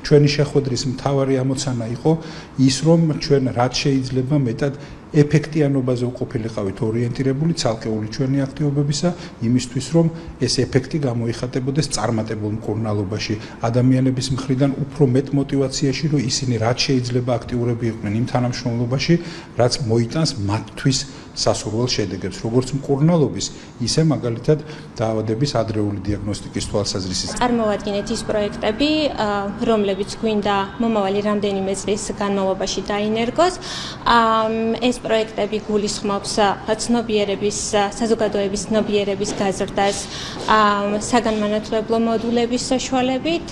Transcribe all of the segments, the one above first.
ჩვენი შეხვედრის მთავარი ამოცანა იყო ის, რომ ჩვენ რაც შეიძლება მეტად ეფექტიანობაზე უყოფილიყავით ორიენტირებული ცალკეული ჩვენი აქტივობებისა, იმისთვის რომ ეს ეფექტი გამოიხატებოდეს წარმატებულ მკურნალობაში, ადამიანების მხრიდან უფრო მეტ мотиваციაში, რომ ისინი რაც შეიძლება აქტიურები იყვნენ იმ თანამშრომლობაში, რაც მოიტანს მათთვის სასურველ შედეგებს, როგორც მკურნალობის, ისე მაგალითად დაავადების ადრეული დიაგნოსტიკის თვალსაზრისით. წარმოვადგინეთ ის პროექტები, რომლებიც გვინდა მომავალი რამდენიმე წლის განმავლობაში დაინერგოს. ეს პროექტები გულისხმობს ცნობიერების, საზოგადოების ცნობიერების გაზრდას, საგანმანათლებლო მოდულების საშუალებით,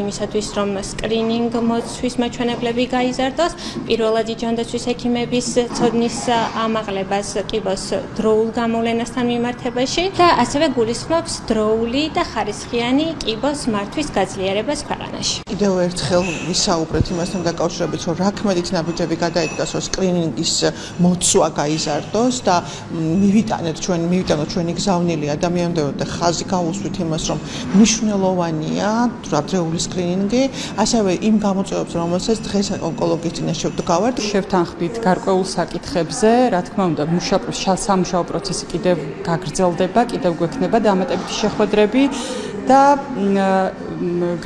იმისათვის რომ სკრინინგ მოცვის მაჩვენებლები გაიზარდოს, პირველადი ჯანდაცვის ექიმების ცოდნის ამაღლებას კიბოს დროულ გამოვლენასთან მიმართებაში და ასევე გულისხმობს დროული და ხარისხიანი კიბოს მართვის გაძლიერებას ქვეყანაში. კიდევ ერთხელ ვისაუბრეთ იმასთან დაკავშირებით, რომ რა ქმედით ნაბიჯები გადაიდგას, რომ სკრინინგის მოცვა გაიზარდოს და მივიტანოთ ჩვენი გზავნილი ადამიანებო და ხაზი გავუსვით იმას, რომ მნიშვნელოვანია დროული სკრინინგი, ასევე იმ გამოწვევებს, რომელსაც დღეს ონკოლოგიის წინაშე ვდგავართ. შევთანხმდით გარკვეულ საკითხებზე, რა თქმა უნდა, სამუშაო პროცესი კიდევ გაგრძელდება, კიდევ გვექნება დამატებითი შეხვედრები და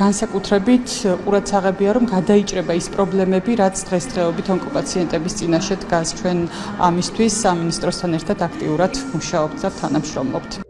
განსაკუთრებით ყურადსაღებია, რომ გადაიჭრება ის პრობლემები, რაც დღესდღეობით ონკოპაციენტების წინაშე დგას. ჩვენ ამისთვის სამინისტროსთან ერთად აქტიურად მუშაობთ და თანამშრომლობთ.